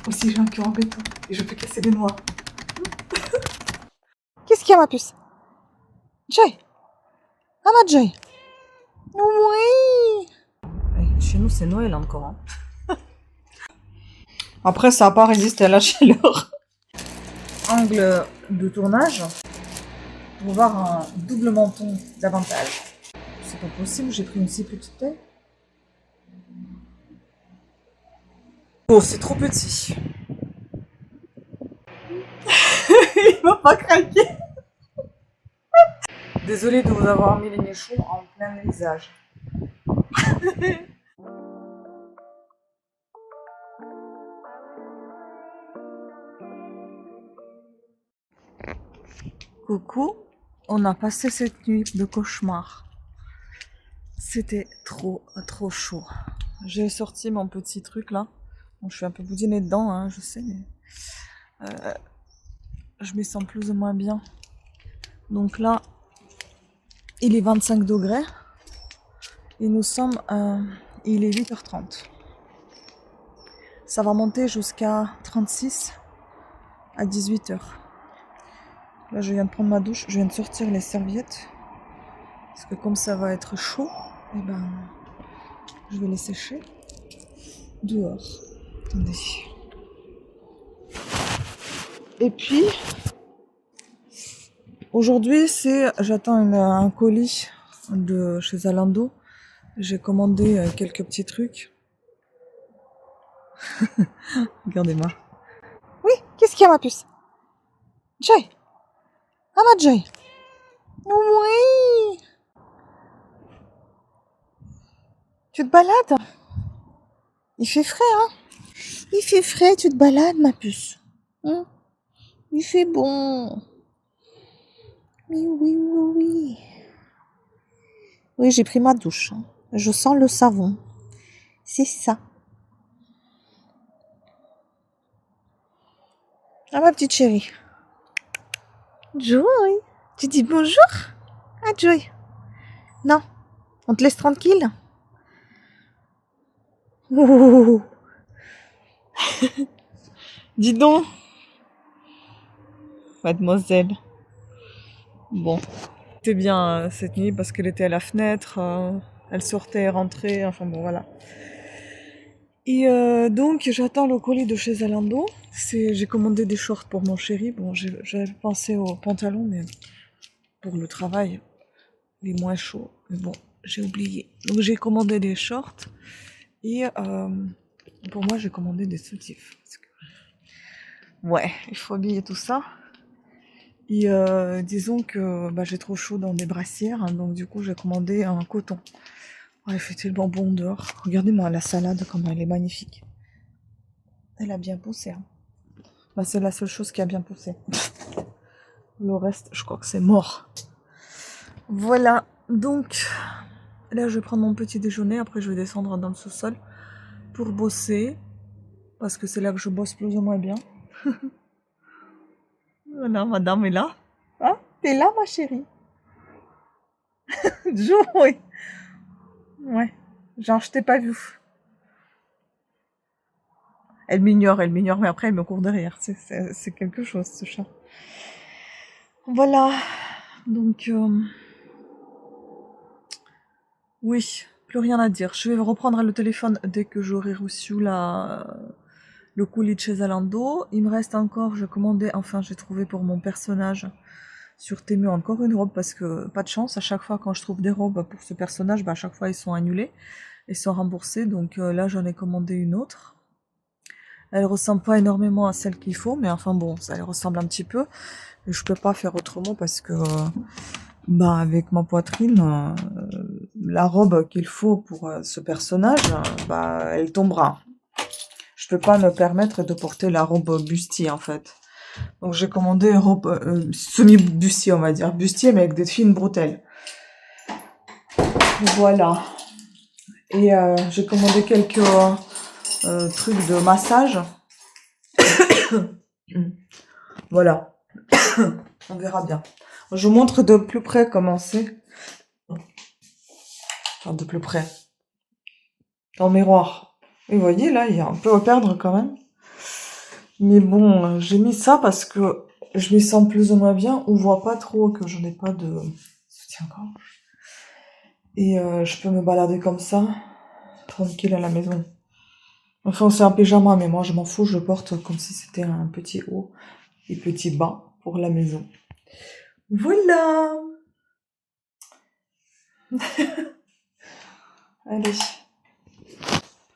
Aussi, j'ai un cœur en béton et je peux casser les noix. Qu'est-ce qu'il y a, ma puce? Joy. Ah, ma Joy. Oui. Chez nous, c'est Noël encore. Hein. Après, ça n'a pas résisté à la chaleur. Angle de tournage pour voir un double menton davantage. C'est pas possible, j'ai pris une si petite taille. Oh, c'est trop petit. Il va pas craquer. Désolée de vous avoir mis les nichons en plein visage. Coucou, on a passé cette nuit de cauchemar. C'était trop chaud. J'ai sorti mon petit truc là. Bon, je suis un peu boudinée dedans, hein, je sais, mais je me sens plus ou moins bien. Donc là, il est 25 degrés et nous sommes, il est 8h30. Ça va monter jusqu'à 36 à 18h. Là, je viens de prendre ma douche, je viens de sortir les serviettes. Parce que comme ça va être chaud, eh ben, je vais les sécher dehors. Attendez. Et puis, aujourd'hui, j'attends un colis de chez Zalando. J'ai commandé quelques petits trucs. Regardez-moi. Oui, qu'est-ce qu'il y a, ma puce? Joy. Ah, ma Joy. Oui. Tu te balades? Il fait frais, hein? Il fait frais, tu te balades, ma puce. Hein? Il fait bon. Oui, oui, oui, oui. Oui, j'ai pris ma douche. Hein. Je sens le savon. C'est ça. Ah, ma petite chérie. Joy. Tu dis bonjour? Ah, Joy. Non. On te laisse tranquille? Ouh. Dis donc, mademoiselle. Bon, c'était bien cette nuit parce qu'elle était à la fenêtre, elle sortait, rentrait, enfin bon voilà. Et donc j'attends le colis de chez Zalando. J'ai commandé des shorts pour mon chéri. Bon, j'avais pensé aux pantalons, mais pour le travail, il est moins chaud. Mais bon, j'ai oublié. Donc j'ai commandé des shorts et pour moi j'ai commandé des soutifs. Ouais, il faut habiller tout ça. Et disons que j'ai trop chaud dans mes brassières, hein, donc du coup j'ai commandé un coton. Ouais, il fait tellement bon dehors. Regardez-moi la salade, comme elle est magnifique. Elle a bien poussé. Hein. C'est la seule chose qui a bien poussé. Le reste, je crois que c'est mort. Voilà, donc là je vais prendre mon petit déjeuner, après je vais descendre dans le sous-sol pour bosser, parce que c'est là que je bosse plus ou moins bien. Voilà, madame est là. Hein? T'es là, ma chérie? Oui. Ouais. Genre, je t'ai pas vu. Elle m'ignore, mais après elle me court derrière. C'est quelque chose, ce chat. Voilà. Donc, oui, plus rien à dire. Je vais reprendre le téléphone dès que j'aurai reçu le colis de chez Zalando. Il me reste encore, j'ai trouvé pour mon personnage sur Temu encore une robe parce que, pas de chance, à chaque fois quand je trouve des robes pour ce personnage, à chaque fois ils sont annulés et sont remboursés. Donc là, j'en ai commandé une autre. Elle ressemble pas énormément à celle qu'il faut, mais enfin bon, ça elle ressemble un petit peu. Et je peux pas faire autrement parce que, avec ma poitrine, la robe qu'il faut pour ce personnage, elle tombera. Je peux pas me permettre de porter la robe bustier en fait. Donc j'ai commandé une robe semi-bustier, on va dire. Bustier, mais avec des fines bretelles. Voilà. Et j'ai commandé quelques trucs de massage. Voilà. On verra bien. Je vous montre de plus près comment c'est. Enfin, de plus près. Dans le miroir. Et vous voyez, là, il y a un peu à perdre quand même. Mais bon, j'ai mis ça parce que je m'y sens plus ou moins bien. On voit pas trop que je n'ai pas de soutien-gorge. Et je peux me balader comme ça, tranquille à la maison. Enfin, c'est un pyjama, mais moi je m'en fous, je le porte comme si c'était un petit haut et petit bas pour la maison. Voilà! Allez.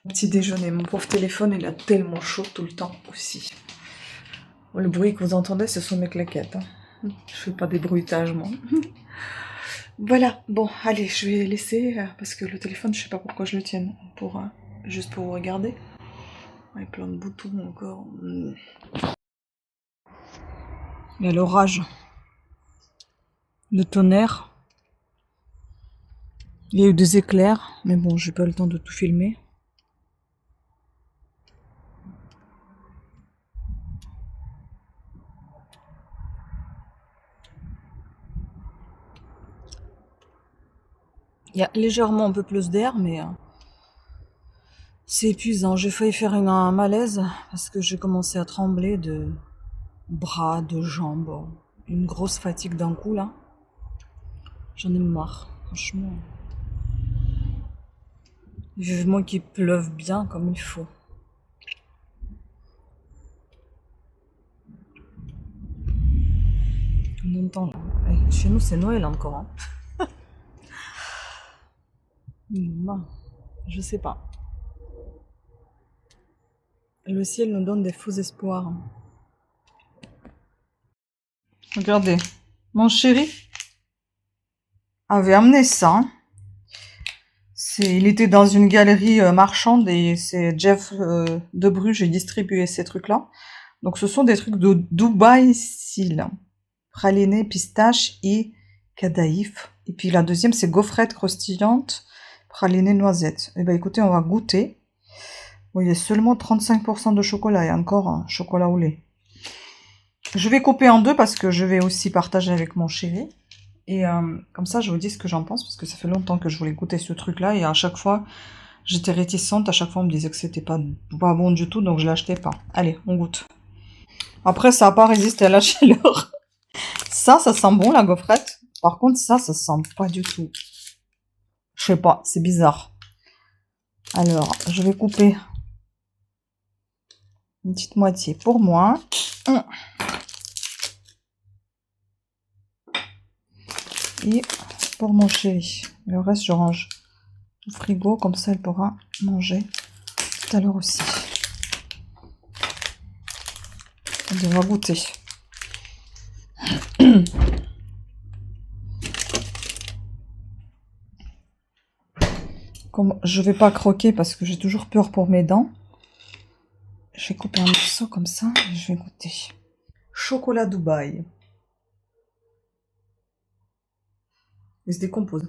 Petit déjeuner. Mon pauvre téléphone, il a tellement chaud tout le temps aussi. Le bruit que vous entendez, ce sont mes claquettes. Hein. Je fais pas des bruitages, moi. Voilà. Bon, allez, je vais laisser parce que le téléphone, je sais pas pourquoi je le tienne. Pour, juste pour vous regarder. Avec plein de boutons encore. Il y a l'orage. Le tonnerre. Il y a eu des éclairs. Mais bon, j'ai pas le temps de tout filmer. Il y a légèrement un peu plus d'air, mais c'est épuisant. J'ai failli faire un malaise parce que j'ai commencé à trembler de bras, de jambes. Une grosse fatigue d'un coup, là. J'en ai marre, franchement. Vivement qu'il pleuve bien comme il faut. On entend, là. Chez nous, c'est Noël encore. Hein. Non, je sais pas. Le ciel nous donne des faux espoirs. Regardez, mon chéri avait amené ça. Il était dans une galerie marchande et c'est Jeff de Bruges qui distribuait ces trucs-là. Donc ce sont des trucs de Dubaï Seal. Praliné, pistache et cadaïf. Et puis la deuxième, c'est gaufrette croustillante, praliné noisette. Eh ben écoutez, on va goûter. Bon, il y a seulement 35% de chocolat et encore un chocolat au lait. Je vais couper en deux parce que je vais aussi partager avec mon chéri. Et comme ça, je vous dis ce que j'en pense parce que ça fait longtemps que je voulais goûter ce truc-là et à chaque fois, j'étais réticente. À chaque fois, on me disait que c'était pas bon du tout, donc je l'achetais pas. Allez, on goûte. Après, ça n'a pas résisté à la chaleur. Ça sent bon, la gaufrette. Par contre, ça sent pas du tout. Je sais pas, c'est bizarre. Alors, je vais couper une petite moitié pour moi. Et pour mon chéri. Le reste, je range au frigo. Comme ça, elle pourra manger tout à l'heure aussi. On va goûter. Comme je vais pas croquer parce que j'ai toujours peur pour mes dents, je vais couper un morceau comme ça et je vais goûter. Chocolat Dubaï. Il se décompose.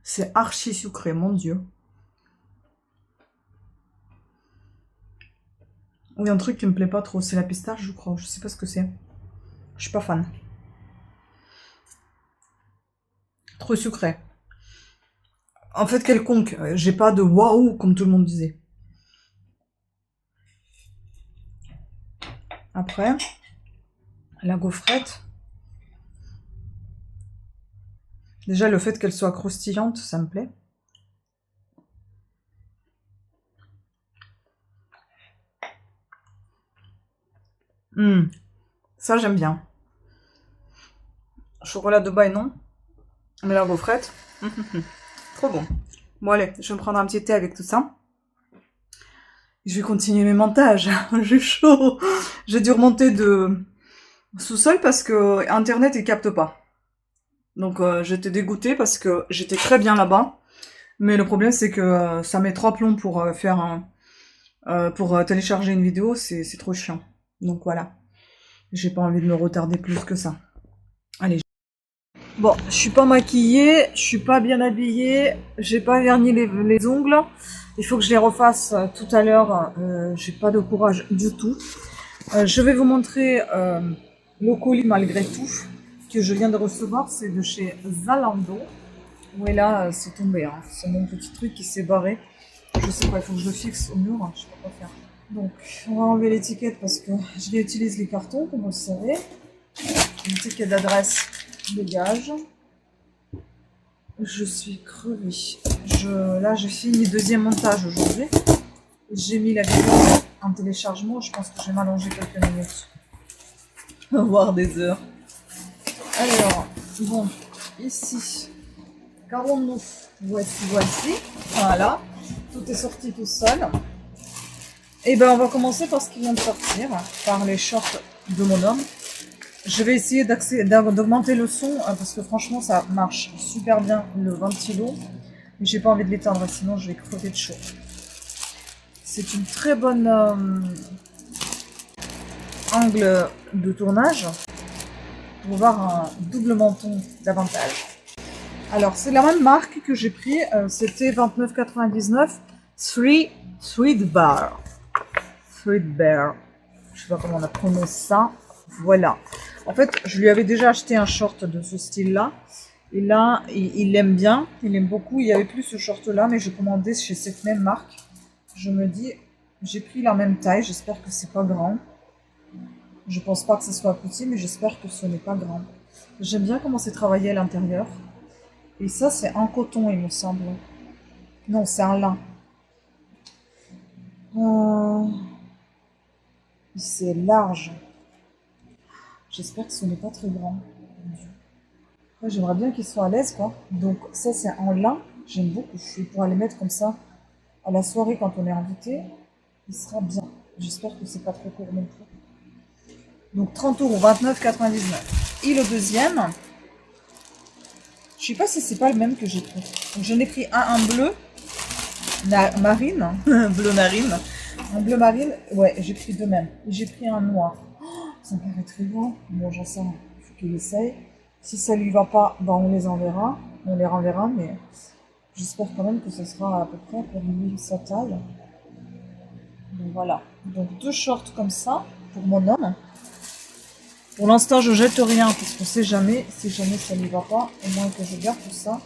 C'est archi sucré, mon Dieu. Il y a un truc qui me plaît pas trop, c'est la pistache, je crois. Je sais pas ce que c'est. Je suis pas fan. Trop sucré. En fait, quelconque. J'ai pas de waouh, comme tout le monde disait. Après, la gaufrette. Déjà, le fait qu'elle soit croustillante, ça me plaît. Ça, j'aime bien. Chocolat de Dubaï, non. Mais la gaufrette, trop bon. Bon, allez, je vais me prendre un petit thé avec tout ça. Je vais continuer mes montages. J'ai chaud. J'ai dû remonter de sous-sol parce que Internet, il capte pas. Donc, j'étais dégoûtée parce que j'étais très bien là-bas. Mais le problème, c'est que ça met 3 plombs pour pour télécharger une vidéo. C'est trop chiant. Donc, voilà. J'ai pas envie de me retarder plus que ça. Allez. Bon, je suis pas maquillée, je suis pas bien habillée, j'ai pas verni les ongles. Il faut que je les refasse tout à l'heure. J'ai pas de courage du tout. Je vais vous montrer le colis malgré tout. que je viens de recevoir, c'est de chez Zalando. Ouais, là, c'est tombé. Hein. C'est mon petit truc qui s'est barré. Je sais pas, il faut que je le fixe au mur. Hein. Je sais pas quoi faire. Donc, on va enlever l'étiquette parce que je réutilise les cartons, comme vous le savez. L'étiquette d'adresse dégage. Je suis crevée. Là, j'ai fini le deuxième montage aujourd'hui. J'ai mis la vidéo en téléchargement. Je pense que je vais m'allonger quelques minutes. Voire des heures. Alors, bon, ici, qu'avons-nous? Voici. Voilà. Tout est sorti tout seul. Et ben, on va commencer par ce qui vient de sortir, par les shorts de mon homme. Je vais essayer d'augmenter le son, parce que franchement, ça marche super bien, le ventilo. Mais j'ai pas envie de l'éteindre, sinon je vais crever de chaud. C'est une très bonne angle de tournage pour voir un double menton davantage. Alors, c'est la même marque que j'ai pris, c'était 29,99 Threadbare. Threadbare. Je sais pas comment on a prononcé ça. Voilà. En fait, je lui avais déjà acheté un short de ce style-là. Et là, il l'aime bien. Il aime beaucoup. Il n'y avait plus ce short-là, mais j'ai commandé chez cette même marque. Je me dis, j'ai pris la même taille. J'espère que c'est pas grand. Je pense pas que ce soit petit, mais j'espère que ce n'est pas grand. J'aime bien comment c'est travaillé à l'intérieur. Et ça, c'est en coton, il me semble. Non, c'est en lin. C'est large. J'espère que ce n'est pas très grand. Ouais, j'aimerais bien qu'il soit à l'aise, quoi. Donc, ça, c'est en lin. J'aime beaucoup. Je pourrais les mettre comme ça à la soirée quand on est invité. Il sera bien. J'espère que c'est pas trop court non plus. Donc, 30 €, 29,99. Et le deuxième, je sais pas si c'est pas le même que j'ai pris. Donc, j'en ai pris un en bleu marine. Bleu marine. En bleu marine, ouais, j'ai pris deux mêmes. Et j'ai pris un noir. Ça me paraît très beau. Bon, j'en sais rien. Il faut qu'il essaye. Si ça lui va pas, ben on les enverra. On les renverra, mais j'espère quand même que ce sera à peu près pour lui sa taille. Donc voilà. Donc deux shorts comme ça pour mon homme. Pour l'instant, je jette rien parce qu'on sait jamais. Si jamais ça lui va pas, au moins que je garde tout ça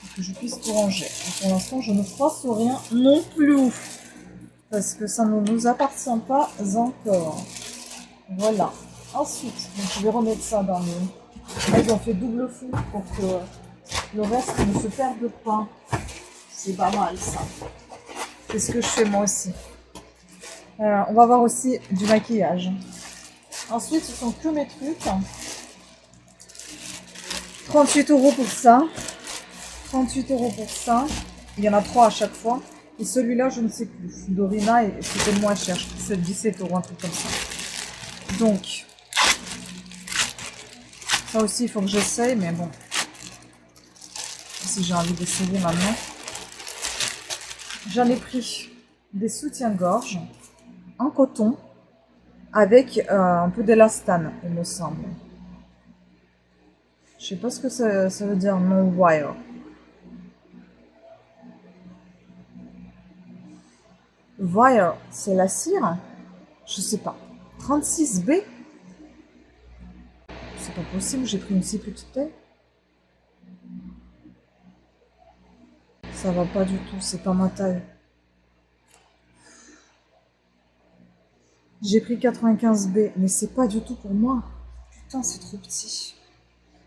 et que je puisse tout ranger. Et pour l'instant, je ne froisse rien non plus parce que ça ne nous appartient pas encore. Voilà. Ensuite, donc je vais remettre ça dans le... Là, ils ont fait double fou pour que le reste ne se perde pas. C'est pas mal, ça. C'est ce que je fais moi aussi. On va voir aussi du maquillage. Ensuite, ce sont que mes trucs. 38 € pour ça. 38 € pour ça. Il y en a 3 à chaque fois. Et celui-là, je ne sais plus. Dorina, c'était le moins cher. Je crois que c'est 17 €, un truc comme ça. Donc, ça aussi, il faut que j'essaye, mais bon. Si j'ai envie d'essayer maintenant. J'en ai pris des soutiens-gorge en coton avec un peu d'élastane, il me semble. Je sais pas ce que ça veut dire, non wire. Wire, c'est la cire? Je sais pas. 36B? C'est pas possible, j'ai pris une si petite taille. Ça va pas du tout, c'est pas ma taille. J'ai pris 95B, mais c'est pas du tout pour moi. Putain, c'est trop petit.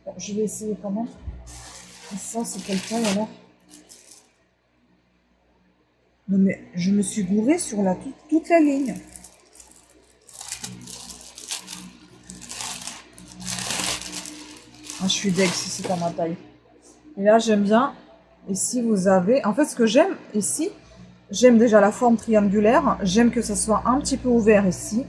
Bon, je vais essayer quand même. Et ça, c'est quelle taille alors? Non mais je me suis gourée sur toute la ligne. Ah, je suis deg si c'est pas ma taille. Et là, j'aime bien. Ici, vous avez... En fait, ce que j'aime ici, j'aime déjà la forme triangulaire. J'aime que ça soit un petit peu ouvert ici.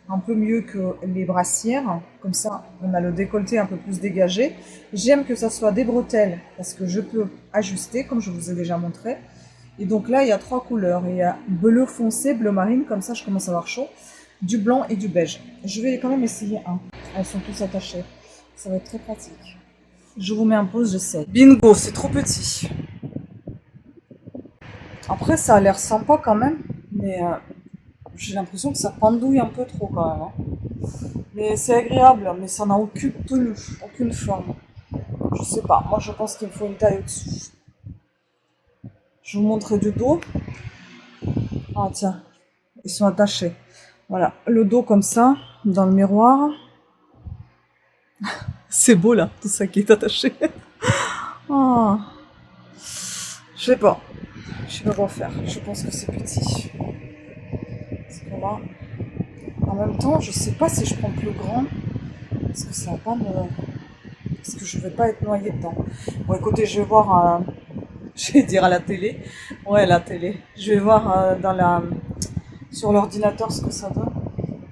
Un peu mieux que les brassières. Comme ça, on a le décolleté un peu plus dégagé. J'aime que ça soit des bretelles parce que je peux ajuster, comme je vous ai déjà montré. Et donc là, il y a 3 couleurs. Il y a bleu foncé, bleu marine. Comme ça, je commence à avoir chaud. Du blanc et du beige. Je vais quand même essayer un. Elles sont tous attachées. Ça va être très pratique. Je vous mets en pause, j'essaie. Bingo, c'est trop petit. Après, ça a l'air sympa quand même, mais j'ai l'impression que ça pendouille un peu trop quand même. Hein. Mais c'est agréable, mais ça n'a aucune tenue, aucune forme. Je sais pas, moi je pense qu'il me faut une taille au-dessus. Je vous montre du dos. Ah tiens, ils sont attachés. Voilà, le dos comme ça, dans le miroir. C'est beau là, tout ça qui est attaché. Ah, je sais pas. Je sais pas quoi faire. Je pense que c'est petit. Parce que là, en même temps, je sais pas si je prends plus grand. Parce que ça va pas me... Parce que je vais pas être noyée dedans. Bon écoutez, je vais voir... Je vais dire à la télé. Ouais, la télé. Je vais voir sur l'ordinateur ce que ça donne.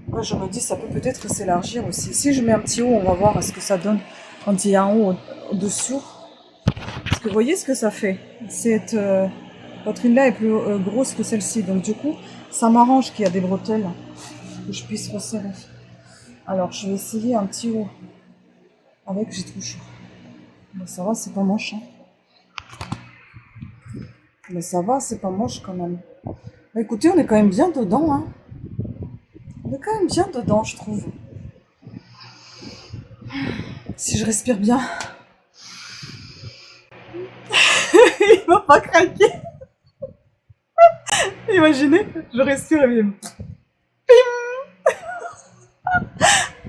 Moi, je me dis, ça peut peut-être s'élargir aussi. Si je mets un petit haut, on va voir ce que ça donne quand il y a un haut au-dessous. Parce que vous voyez ce que ça fait. Cette poitrine-là est plus grosse que celle-ci. Donc du coup, ça m'arrange qu'il y a des bretelles que je puisse resserrer. Alors, je vais essayer un petit haut. Avec, j'ai trop chaud. Mais ça va, c'est pas moche. Hein. Mais ça va, c'est pas moche quand même. Bah, écoutez, on est quand même bien dedans. Hein. On est quand même bien dedans, je trouve. Si je respire bien. Il va pas craquer. Imaginez, je respire et bim.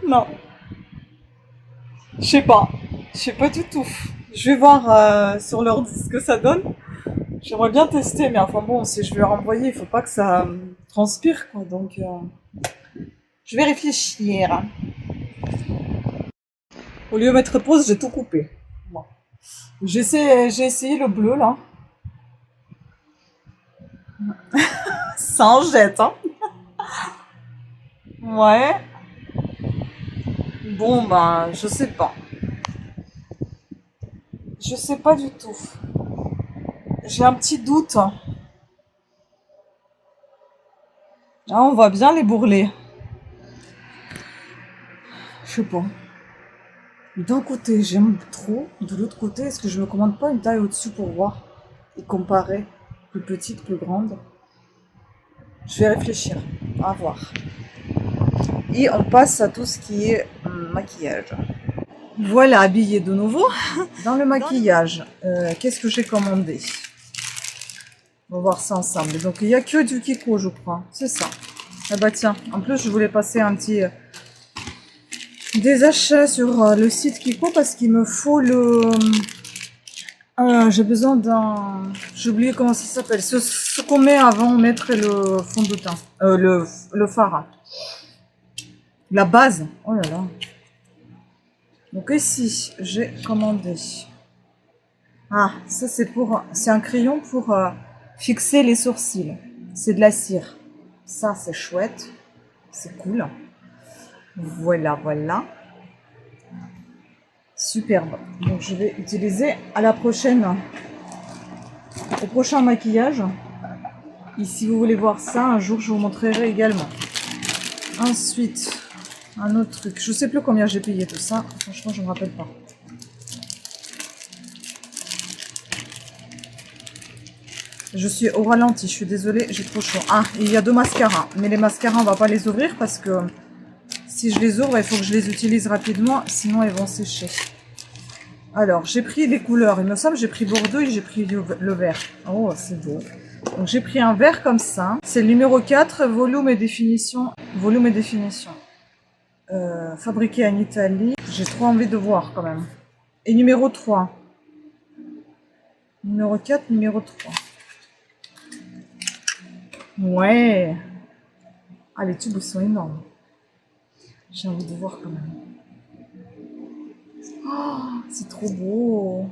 Non. Je sais pas. Je sais pas du tout. Je vais voir sur l'ordi ce que ça donne. J'aimerais bien tester, mais enfin bon, si je vais renvoyer, il faut pas que ça transpire, quoi. Donc, je vais réfléchir. Au lieu de mettre pause, j'ai tout coupé. Bon. J'ai essayé le bleu, là. Ça en jette, hein. Ouais. Bon, ben, je sais pas. Je sais pas du tout. J'ai un petit doute. Ah, on va bien les bourreler. Je sais pas. D'un côté, j'aime trop. De l'autre côté, est-ce que je me commande pas une taille au-dessus pour voir et comparer plus petite, plus grande? Je vais réfléchir. À voir. Et on passe à tout ce qui est maquillage. Voilà, habillée de nouveau. Dans le maquillage, qu'est-ce que j'ai commandé? On va voir ça ensemble. Donc, il n'y a que du Kiko, je crois. C'est ça. Ah bah tiens, en plus, je voulais passer un petit... des achats sur le site Kiko parce qu'il me faut le... j'ai besoin d'un... J'ai oublié comment ça s'appelle. Ce qu'on met avant de mettre le fond de teint. Le fard. La base. Oh là là. Donc ici, j'ai commandé. Ah, ça c'est pour... C'est un crayon pour fixer les sourcils. C'est de la cire. Ça, c'est chouette. C'est cool. Voilà, voilà. Superbe. Donc je vais utiliser à la prochaine, au prochain maquillage. Et si vous voulez voir ça, un jour je vous montrerai également. Ensuite, un autre truc. Je sais plus combien j'ai payé tout ça. Franchement, je me rappelle pas. Je suis au ralenti, je suis désolée, j'ai trop chaud. Ah, il y a 2 mascaras. Mais les mascaras, on va pas les ouvrir parce que si je les ouvre, il faut que je les utilise rapidement, sinon ils vont sécher. Alors, j'ai pris les couleurs. Il me semble que j'ai pris Bordeaux et j'ai pris le vert. Oh, c'est beau. Donc, j'ai pris un vert comme ça. C'est le numéro 4, volume et définition. Volume et définition. Fabriqué en Italie. J'ai trop envie de voir quand même. Et numéro 3. Numéro 4, numéro 3. Ouais. Ah, les tubes sont énormes. J'ai envie de voir quand même. Oh, c'est trop beau.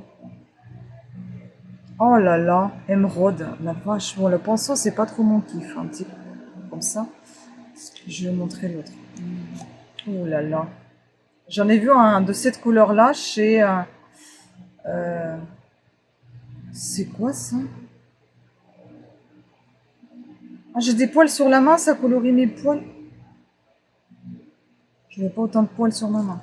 Oh là là, émeraude, la vache. Bon, le pinceau, c'est pas trop mon kiff. Un petit peu comme ça. Je vais montrer l'autre. Oh là là. J'en ai vu un de cette couleur-là chez... c'est quoi ça? Ah, j'ai des poils sur la main, ça colorie mes poils. Je n'ai pas autant de poils sur ma main.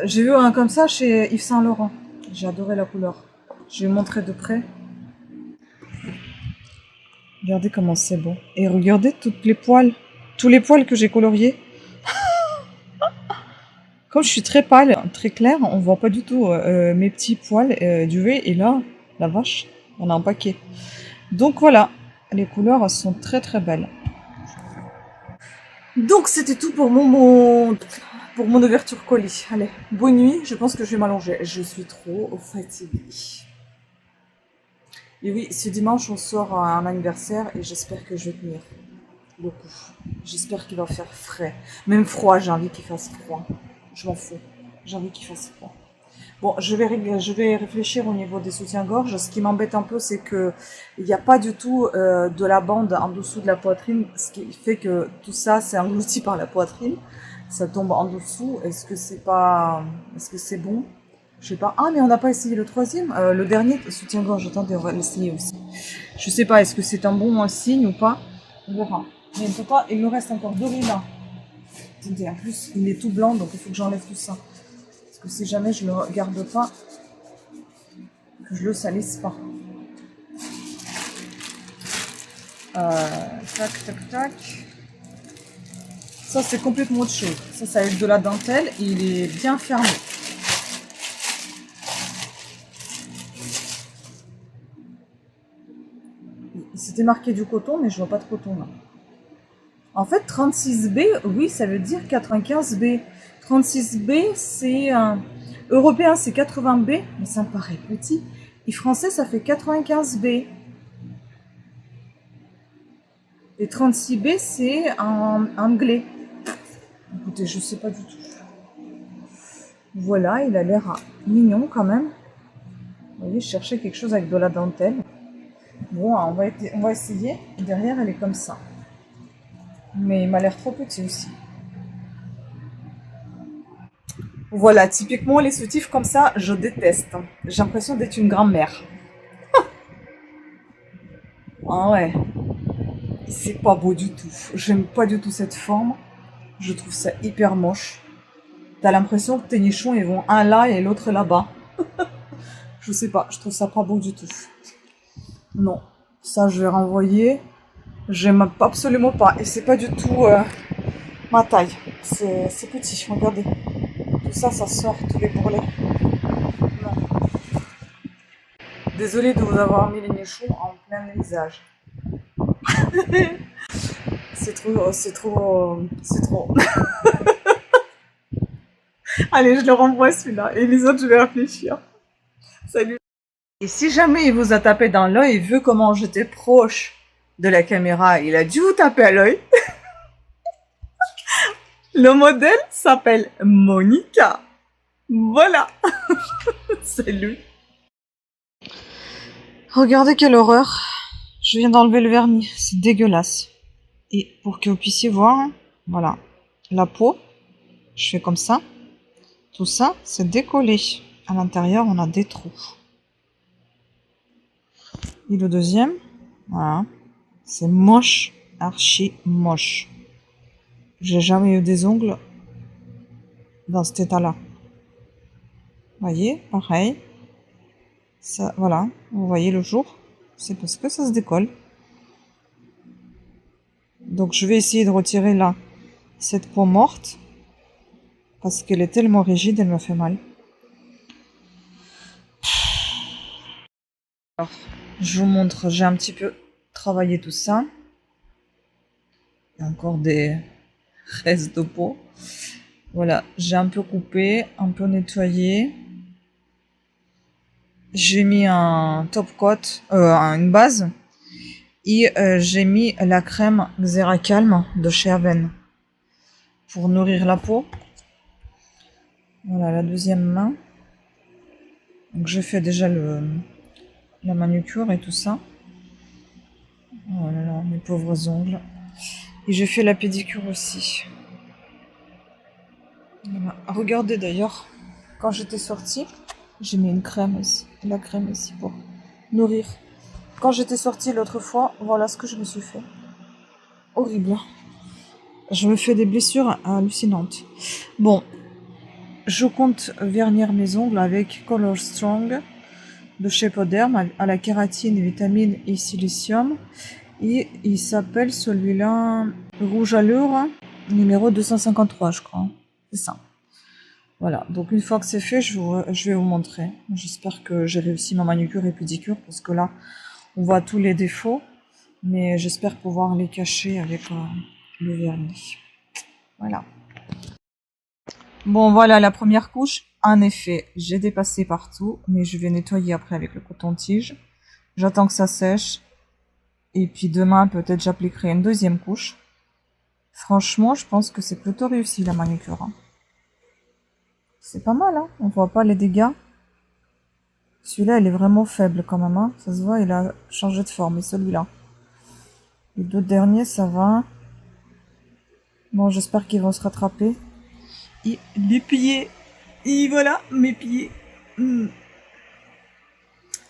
J'ai vu un comme ça chez Yves Saint Laurent. J'ai adoré la couleur. Je vais montrer de près. Regardez comment c'est beau. Et regardez toutes les poils. tous les poils que j'ai coloriés. Comme je suis très pâle, très claire, on voit pas du tout mes petits poils durés. Et là, la vache, on a un paquet. Donc voilà, les couleurs elles sont très très belles. Donc c'était tout pour pour mon ouverture colis. Allez, bonne nuit, je pense que je vais m'allonger. Je suis trop fatiguée. Et oui, ce dimanche on sort à un anniversaire et j'espère que je vais tenir beaucoup. J'espère qu'il va faire frais. Même froid, j'ai envie qu'il fasse froid. Je m'en fous. J'ai envie qu'il fasse froid. Bon, je vais réfléchir au niveau des soutiens-gorge. Ce qui m'embête un peu, c'est que il n'y a pas du tout de la bande en dessous de la poitrine, ce qui fait que tout ça, c'est englouti par la poitrine. Ça tombe en dessous. Est-ce que c'est bon? Je sais pas. Ah, mais on n'a pas essayé le troisième. Le dernier soutien-gorge. Attendez, on va l'essayer aussi. Je sais pas. Est-ce que c'est un bon signe ou pas? On verra. Mais il ne faut pas. Il me reste encore 2 rides. Attendez, en plus, il est tout blanc, donc il faut que j'enlève tout ça. Parce que si jamais je le garde pas, que je le salisse pas. Tac, tac, tac. Ça, c'est complètement autre chose. Ça va être de la dentelle et il est bien fermé. C'était marqué du coton, mais je vois pas de coton là. En fait, 36B, oui, ça veut dire 95B. 36B, c'est européen, c'est 80B, mais ça me paraît petit. Et français, ça fait 95B. Et 36B, c'est en anglais. Écoutez, je sais pas du tout. Voilà, il a l'air mignon quand même. Vous voyez, je cherchais quelque chose avec de la dentelle. Bon, on va essayer. Derrière, elle est comme ça. Mais il m'a l'air trop petit aussi. Voilà, typiquement les soutifs comme ça, je déteste. J'ai l'impression d'être une grand-mère. Ah ouais, c'est pas beau du tout. J'aime pas du tout cette forme. Je trouve ça hyper moche. T'as l'impression que tes nichons ils vont un là et l'autre là-bas. Je sais pas, je trouve ça pas beau du tout. Non, ça je vais renvoyer. J'aime absolument pas. Et c'est pas du tout ma taille. C'est petit, regardez. Tout ça, ça sort, tous les bourrelets. Non. Désolée de vous avoir mis les nichons en plein visage. C'est trop. Allez, je le renvoie celui-là. Et les autres, je vais réfléchir. Salut. Et si jamais il vous a tapé dans l'œil, vu comment j'étais proche de la caméra, il a dû vous taper à l'œil. Le modèle s'appelle Monica. Voilà. Salut. Regardez quelle horreur. Je viens d'enlever le vernis. C'est dégueulasse. Et pour que vous puissiez voir, voilà, la peau, je fais comme ça. Tout ça, c'est décollé. À l'intérieur, on a des trous. Et le deuxième, voilà, c'est moche, archi moche. J'ai jamais eu des ongles dans cet état-là. Voyez, pareil. Ça, voilà, vous voyez le jour, c'est parce que ça se décolle. Donc je vais essayer de retirer là cette peau morte parce qu'elle est tellement rigide, elle me fait mal. Alors, je vous montre, j'ai un petit peu travaillé tout ça. Il y a encore des restes de peau. Voilà, j'ai un peu coupé, un peu nettoyé. J'ai mis un top coat, une base. Et j'ai mis la crème Xeracalm de chez Aven pour nourrir la peau. Voilà la deuxième main. Donc je fais déjà la manucure et tout ça. Oh là là, mes pauvres ongles. Et je fais la pédicure aussi. Voilà. Regardez d'ailleurs, quand j'étais sortie, j'ai mis une crème ici. La crème ici pour nourrir. Quand j'étais sortie l'autre fois, voilà ce que je me suis fait. Horrible. Je me fais des blessures hallucinantes. Bon, je compte vernir mes ongles avec Color Strong de chez Poderm à la kératine, vitamine et silicium. Et il s'appelle celui-là Rouge à lèvres, numéro 253, je crois. C'est ça. Voilà, donc une fois que c'est fait, je vais vous montrer. J'espère que j'ai réussi ma manucure et pédicure, parce que là, on voit tous les défauts, mais j'espère pouvoir les cacher avec le vernis. Voilà. Bon, voilà la première couche. En effet, j'ai dépassé partout, mais je vais nettoyer après avec le coton-tige. J'attends que ça sèche. Et puis demain, peut-être j'appliquerai une deuxième couche. Franchement, je pense que c'est plutôt réussi la manucure. Hein. C'est pas mal, hein. On voit pas les dégâts. Celui-là, il est vraiment faible quand même. Hein. Ça se voit, il a changé de forme. Et celui-là. Les deux derniers, ça va. Bon, j'espère qu'ils vont se rattraper. Et les pieds. Et voilà, mes pieds.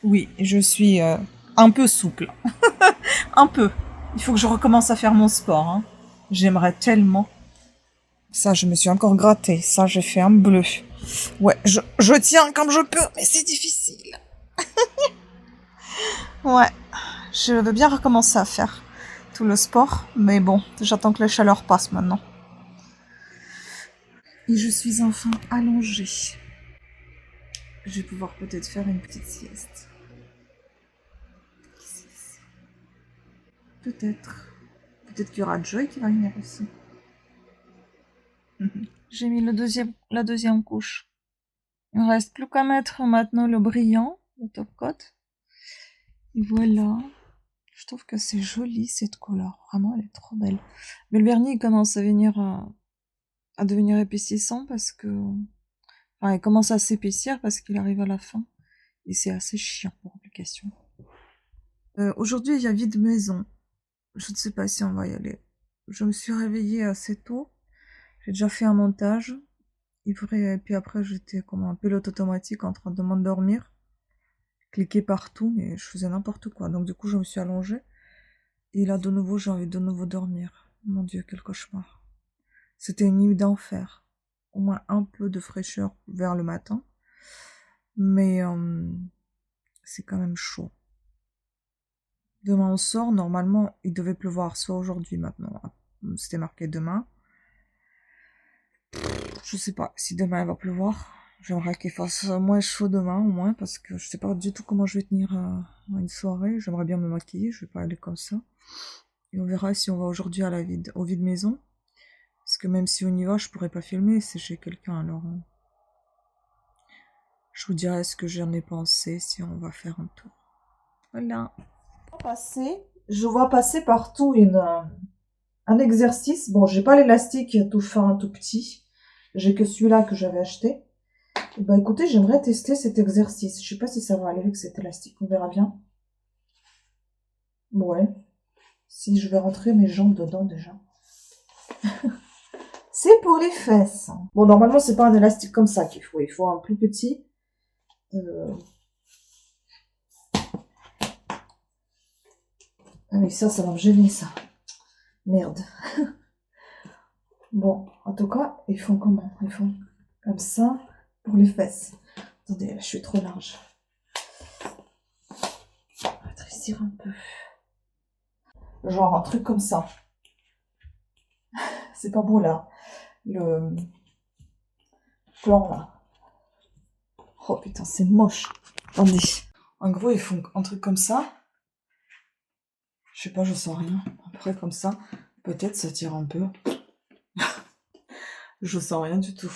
Oui, je suis un peu souple. Un peu. Il faut que je recommence à faire mon sport. Hein. J'aimerais tellement. Ça, je me suis encore grattée. Ça, j'ai fait un bleu. Ouais, je tiens comme je peux, mais c'est difficile. Ouais, je veux bien recommencer à faire tout le sport, mais bon, j'attends que la chaleur passe maintenant. Et je suis enfin allongée. Je vais pouvoir peut-être faire une petite sieste. Peut-être. Peut-être qu'il y aura Joy qui va venir aussi. J'ai mis la deuxième couche. Il ne reste plus qu'à mettre maintenant le brillant, le top coat. Et voilà. Je trouve que c'est joli cette couleur. Vraiment, elle est trop belle. Mais le vernis il commence à venir à devenir épaississant parce que... Enfin, il commence à s'épaissir parce qu'il arrive à la fin. Et c'est assez chiant pour l'application. Aujourd'hui, il y a vide maison. Je ne sais pas si on va y aller. Je me suis réveillée assez tôt. J'ai déjà fait un montage. Et puis après, j'étais comme un pilote automatique en train de m'endormir. Cliquer partout, mais je faisais n'importe quoi. Donc du coup, je me suis allongée. Et là, de nouveau, j'ai envie de nouveau dormir. Mon Dieu, quel cauchemar. C'était une nuit d'enfer. Au moins un peu de fraîcheur vers le matin. Mais c'est quand même chaud. Demain on sort, normalement il devait pleuvoir, soit aujourd'hui maintenant. C'était marqué demain. Je sais pas si demain il va pleuvoir. J'aimerais qu'il fasse moins chaud demain au moins parce que je sais pas du tout comment je vais tenir à une soirée. J'aimerais bien me maquiller, je vais pas aller comme ça. Et on verra si on va aujourd'hui à au vide maison. Parce que même si on y va, je pourrais pas filmer, c'est chez quelqu'un alors. Je vous dirai ce que j'en ai pensé si on va faire un tour. Voilà. Je vois passer partout un exercice. Bon, j'ai pas l'élastique tout fin, tout petit. J'ai que celui-là que j'avais acheté. Et bah écoutez, j'aimerais tester cet exercice. Je sais pas si ça va aller avec cet élastique. On verra bien. Ouais. Si je vais rentrer mes jambes dedans déjà. C'est pour les fesses. Bon, normalement, c'est pas un élastique comme ça qu'il faut. Il faut un plus petit. Ah oui, ça va me gêner, ça. Merde. Bon, en tout cas, ils font comment? Ils font comme ça pour les fesses. Attendez, là, je suis trop large. On va rétrécir un peu. Genre un truc comme ça. C'est pas beau, là. Le plan, là. Oh putain, c'est moche. Attendez. En gros, ils font un truc comme ça. Je sais pas, je sens rien. Après, comme ça, peut-être ça tire un peu. Je sens rien du tout.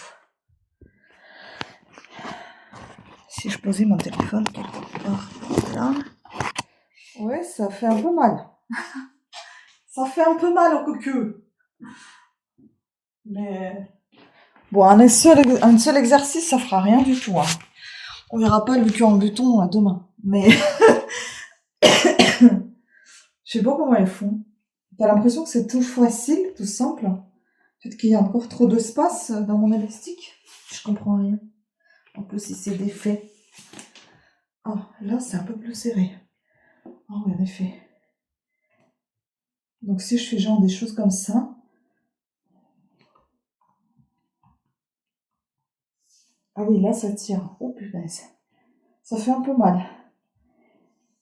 Si je posais mon téléphone quelque part là. Ouais, ça fait un peu mal. Ça fait un peu mal au cocu. Mais bon, un seul exercice, ça fera rien du tout. Hein. On verra pas le cul en béton demain. Mais je sais pas comment elles font. T'as l'impression que c'est tout facile, tout simple. Peut-être qu'il y a encore trop d'espace dans mon élastique. Je comprends rien. En plus, il s'est défait. Oh, là, c'est un peu plus serré. Oh, oui, en effet. Donc, si je fais genre des choses comme ça. Ah oui, là, ça tire. Oh, punaise. Ça fait un peu mal.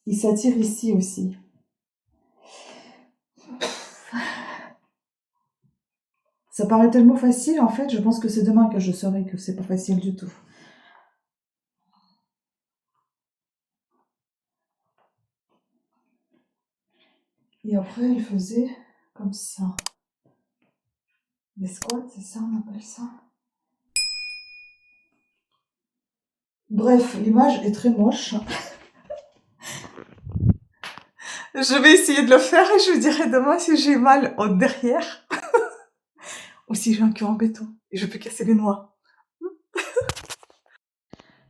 Il s'attire ici aussi. Ça paraît tellement facile, en fait, je pense que c'est demain que je saurai que c'est pas facile du tout. Et après, elle faisait comme ça. Des squats, c'est ça, on appelle ça. Bref, l'image est très moche. Je vais essayer de le faire et je vous dirai demain si j'ai mal au derrière ou si j'ai un cœur en béton et je peux casser les noix.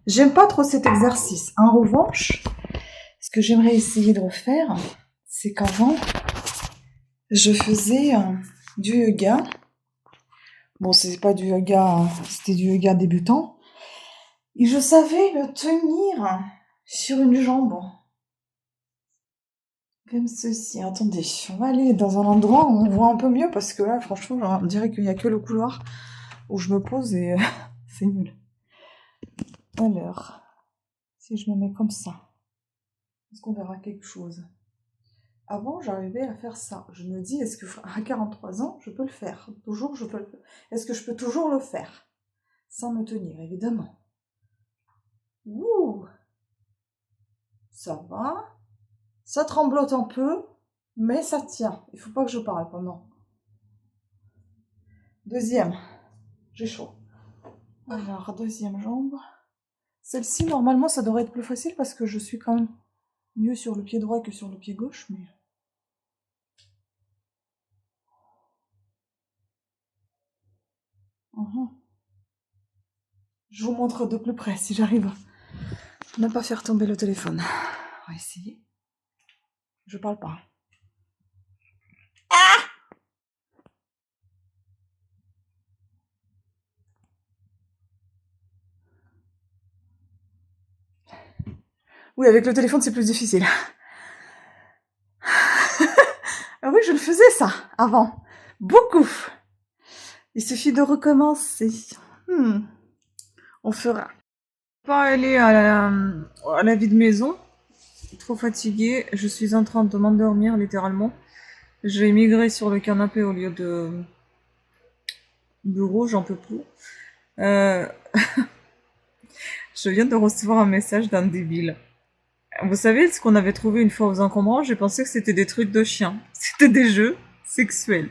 J'aime pas trop cet exercice. En revanche, ce que j'aimerais essayer de refaire, c'est qu'avant, je faisais du yoga. Bon, c'est pas du yoga, c'était du yoga débutant. Et je savais le tenir sur une jambe. Comme ceci. Attendez, on va aller dans un endroit où on voit un peu mieux parce que là, franchement, on dirait qu'il n'y a que le couloir où je me pose et c'est nul. Alors, si je me mets comme ça, est-ce qu'on verra quelque chose? Avant, j'arrivais à faire ça. Je me dis, est-ce que à 43 ans, je peux le faire? Toujours, je peux le faire. Est-ce que je peux toujours le faire? Sans me tenir, évidemment. Ouh! Ça va. Ça tremblote un peu, mais ça tient. Il faut pas que je parle pendant. Deuxième. J'ai chaud. Alors, deuxième jambe. Celle-ci, normalement, ça devrait être plus facile parce que je suis quand même mieux sur le pied droit que sur le pied gauche, mais... Je vous montre de plus près si j'arrive à ne pas faire tomber le téléphone. On va essayer. Je parle pas. Oui, avec le téléphone, c'est plus difficile. Ah oui, je le faisais ça, avant. Beaucoup. Il suffit de recommencer. On fera. Pas aller à la vie de maison. Trop fatiguée. Je suis en train de m'endormir, littéralement. Je vais migrer sur le canapé au lieu de bureau, j'en peux plus. Je viens de recevoir un message d'un débile. Vous savez ce qu'on avait trouvé une fois aux encombrants? J'ai pensé que c'était des trucs de chiens. C'était des jeux sexuels.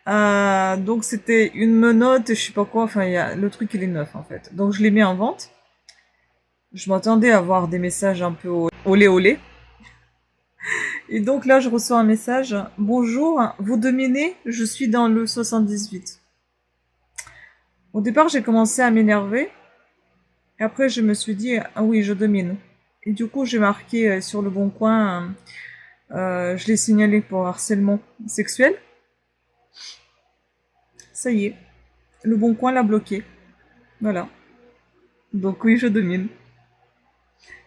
Donc c'était une menotte et je sais pas quoi. Enfin, le truc il est neuf en fait. Donc je l'ai mis en vente. Je m'attendais à voir des messages un peu olé olé. Et donc là je reçois un message. Bonjour, vous dominez? Je suis dans le 78. Au départ j'ai commencé à m'énerver. Et après je me suis dit ah oui je domine. Et du coup j'ai marqué sur le bon coin. Je l'ai signalé pour harcèlement sexuel. Ça y est, le bon coin l'a bloqué. Voilà. Donc oui, je domine.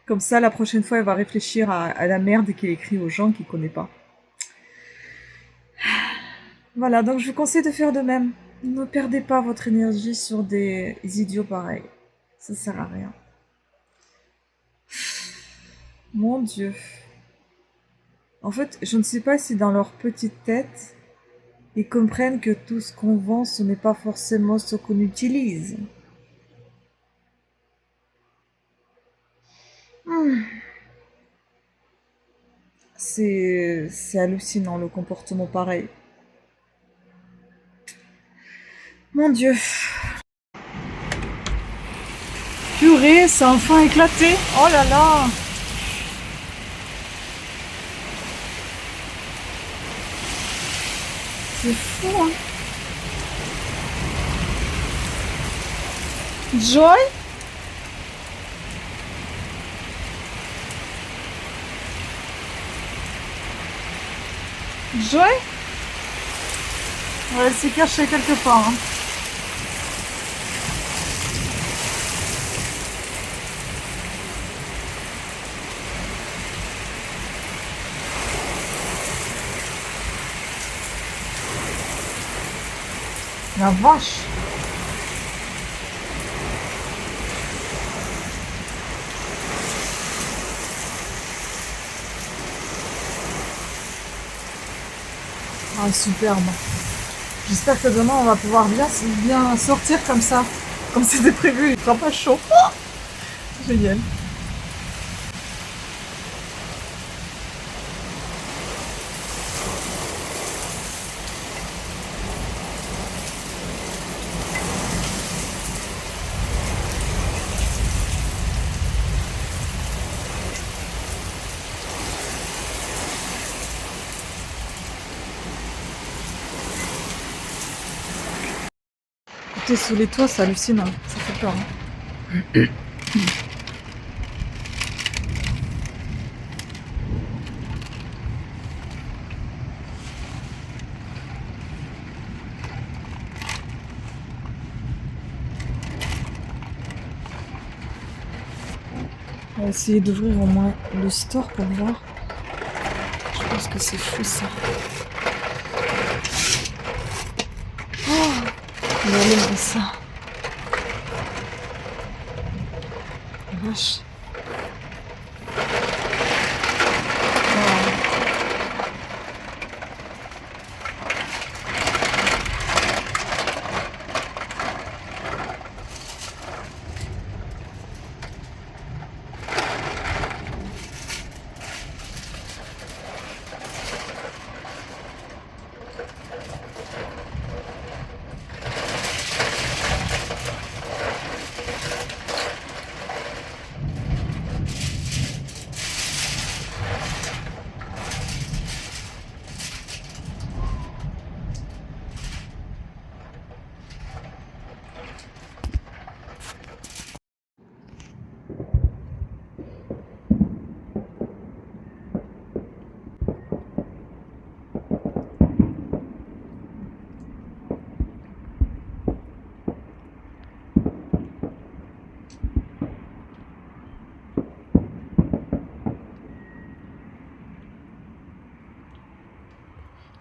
Comme ça, la prochaine fois, elle va réfléchir à la merde qu'il écrit aux gens qu'il connaît pas. Voilà, donc je vous conseille de faire de même. Ne perdez pas votre énergie sur des idiots pareils. Ça sert à rien. Mon Dieu. En fait, je ne sais pas si dans leur petite tête, ils comprennent que tout ce qu'on vend, ce n'est pas forcément ce qu'on utilise. C'est hallucinant le comportement pareil. Mon Dieu. Purée, ça a enfin éclaté. Oh là là. C'est fou, hein. Joy? Joy? Ouais, elle s'est cachée quelque part. Hein. La vache. Ah, superbe. J'espère que demain on va pouvoir bien sortir comme ça. Comme c'était prévu, il fera pas chaud. Génial. Écoutez, sous les toits, c'est hallucinant. Ça fait peur. Hein. On va essayer d'ouvrir au moins le store pour voir. Je pense que c'est fou ça. Oh, on va aller voir ça. Vache. Wow.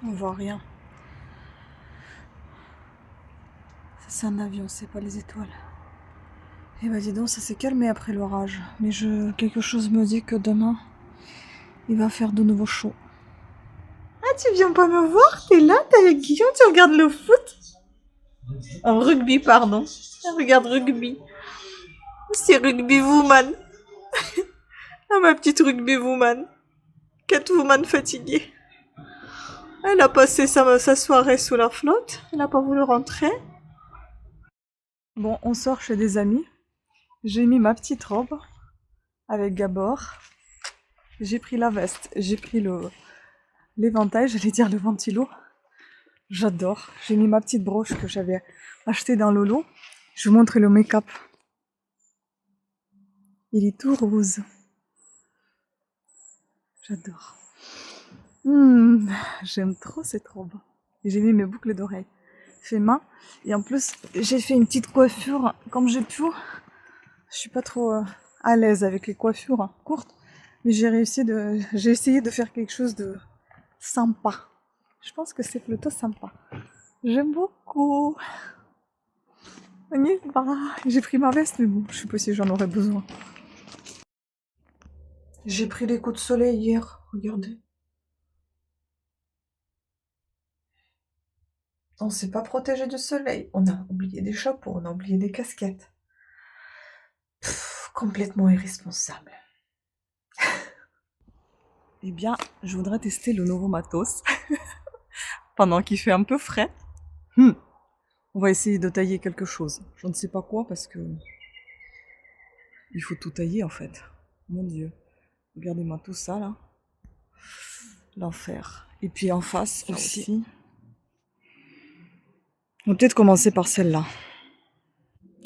On voit rien. Ça, c'est un avion, c'est pas les étoiles. Eh ben dis donc, ça s'est calmé après l'orage. Mais quelque chose me dit que demain, il va faire de nouveau chaud. Ah, tu viens pas me voir? T'es là, t'es avec Guillaume, tu regardes le foot? En rugby, pardon. Regarde rugby. C'est rugby woman. Ah, ma petite rugby woman. Catwoman fatiguée. Elle a passé sa soirée sous la flotte. Elle n'a pas voulu rentrer. Bon, on sort chez des amis. J'ai mis ma petite robe avec Gabor. J'ai pris la veste. J'ai pris l'éventail, j'allais dire le ventilo. J'adore. J'ai mis ma petite broche que j'avais achetée dans Lolo. Je vous montre le make-up. Il est tout rose. J'adore. J'aime trop cette robe. Et j'ai mis mes boucles d'oreilles. Fait main. Et en plus, j'ai fait une petite coiffure comme j'ai pu. Je suis pas trop à l'aise avec les coiffures courtes. Mais j'ai essayé de faire quelque chose de sympa. Je pense que c'est plutôt sympa. J'aime beaucoup. On y va. J'ai pris ma veste, mais bon, je sais pas si j'en aurais besoin. J'ai pris les coups de soleil hier. Regardez. On s'est pas protégé du soleil. On a oublié des chapeaux, on a oublié des casquettes. Complètement irresponsable. Eh bien, je voudrais tester le nouveau matos. Pendant qu'il fait un peu frais. On va essayer de tailler quelque chose. Je ne sais pas quoi parce que... Il faut tout tailler en fait. Mon Dieu. Regardez-moi tout ça là. L'enfer. Et puis en face aussi. On va peut-être commencer par celle-là.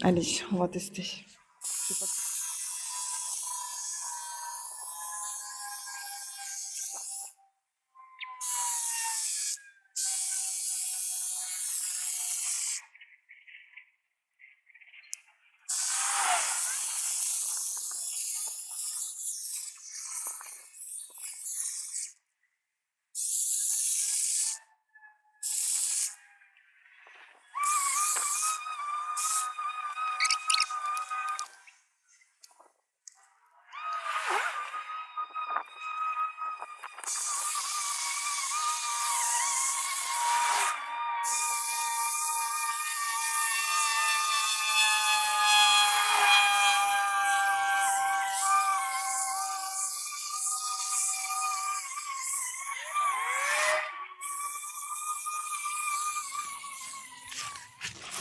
Allez, on va tester. Je sais pas.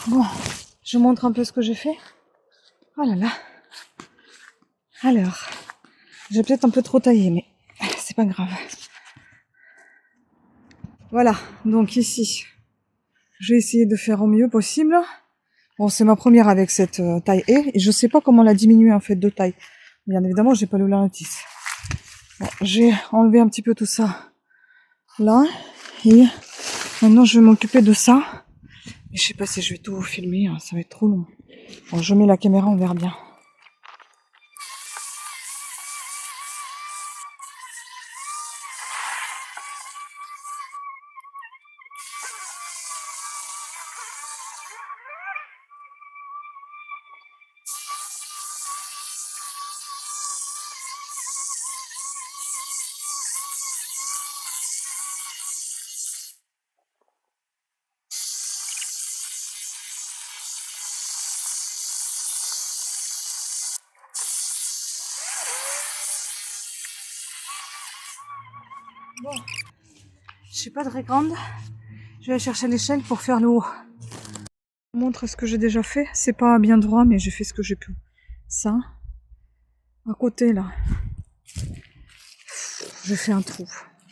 Bon, je montre un peu ce que j'ai fait. Oh là là. Alors, j'ai peut-être un peu trop taillé, mais c'est pas grave. Voilà, donc ici, j'ai essayé de faire au mieux possible. Bon, c'est ma première avec cette taille et je sais pas comment la diminuer en fait de taille. Bien évidemment, j'ai pas lu la notice. Bon, j'ai enlevé un petit peu tout ça là et maintenant je vais m'occuper de ça. Et je sais pas si je vais tout filmer, hein, ça va être trop long. Bon, je mets la caméra, on verra bien. Bon, je suis pas très grande. Je vais aller chercher l'échelle pour faire le haut. Je vous montre ce que j'ai déjà fait. C'est pas bien droit, mais j'ai fait ce que j'ai pu. Ça, à côté là, j'ai fait un trou.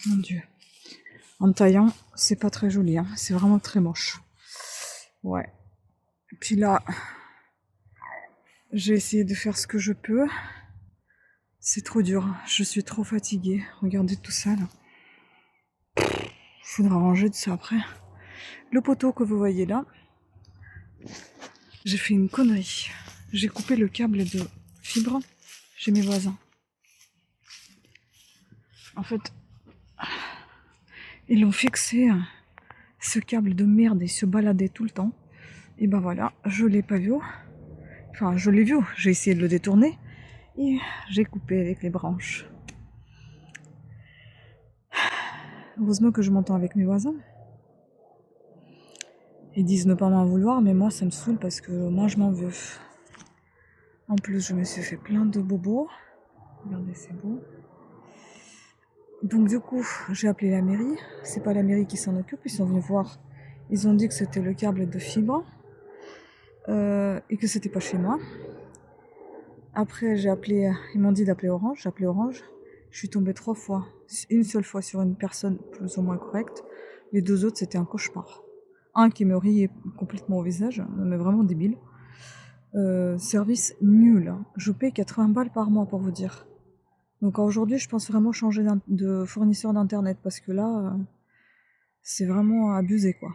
Mon Dieu. En taillant, c'est pas très joli, hein. C'est vraiment très moche. Ouais. Et puis là, j'ai essayé de faire ce que je peux. C'est trop dur. Je suis trop fatiguée. Regardez tout ça là. Faudra ranger de ça après. Le poteau que vous voyez là, j'ai fait une connerie. J'ai coupé le câble de fibre chez mes voisins. En fait, ils l'ont fixé, ce câble de merde, il se baladait tout le temps. Et ben voilà, je l'ai pas vu. Enfin, je l'ai vu, j'ai essayé de le détourner. Et j'ai coupé avec les branches. Heureusement que je m'entends avec mes voisins. Ils disent ne pas m'en vouloir, mais moi ça me saoule parce que moi je m'en veux. En plus, je me suis fait plein de bobos. Regardez, c'est beau. Donc du coup, j'ai appelé la mairie. C'est pas la mairie qui s'en occupe, ils sont venus voir. Ils ont dit que c'était le câble de fibre et que c'était pas chez moi. Après, j'ai appelé, ils m'ont dit d'appeler Orange. J'ai appelé Orange. Je suis tombée 3 fois. Une seule fois sur une personne plus ou moins correcte. Les 2 autres, c'était un cauchemar. Un qui me riait complètement au visage, mais vraiment débile. Service nul. Je paye 80 balles par mois pour vous dire. Donc aujourd'hui, je pense vraiment changer de fournisseur d'internet parce que là, c'est vraiment abusé quoi.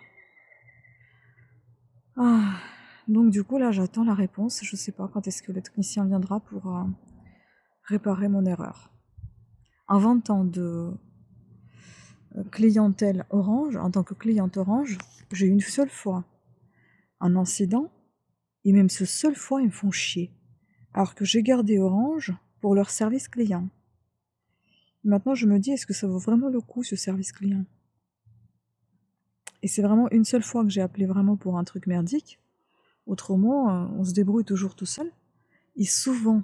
Ah, donc du coup là, j'attends la réponse. Je sais pas quand est-ce que le technicien viendra pour réparer mon erreur. En 20 ans de clientèle Orange, en tant que cliente Orange, j'ai eu une seule fois un incident et même ce seule fois, ils me font chier. Alors que j'ai gardé Orange pour leur service client. Maintenant, je me dis, est-ce que ça vaut vraiment le coup, ce service client? Et c'est vraiment une seule fois que j'ai appelé vraiment pour un truc merdique. Autrement, on se débrouille toujours tout seul. Et souvent,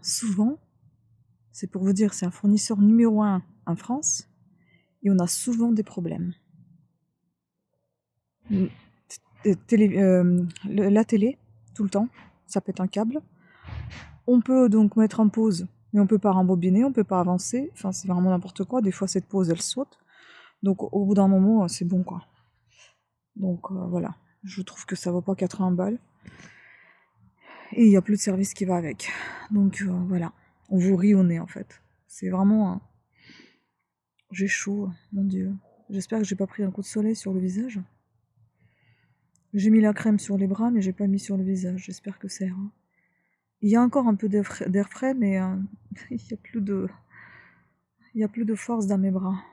c'est pour vous dire, c'est un fournisseur numéro 1 en France. Et on a souvent des problèmes. La télé, tout le temps, ça pète un câble. On peut donc mettre en pause, mais on peut pas rembobiner, on peut pas avancer. Enfin, c'est vraiment n'importe quoi. Des fois, cette pause, elle saute. Donc, au bout d'un moment, c'est bon, quoi. Donc, voilà. Je trouve que ça vaut pas 80 balles. Et il n'y a plus de service qui va avec. Donc, voilà. On vous rit au nez, en fait. C'est vraiment... J'ai chaud, mon Dieu. J'espère que j'ai pas pris un coup de soleil sur le visage. J'ai mis la crème sur les bras, mais j'ai pas mis sur le visage. J'espère que ça ira. Il y a encore un peu d'air frais, mais il y a plus de force dans mes bras.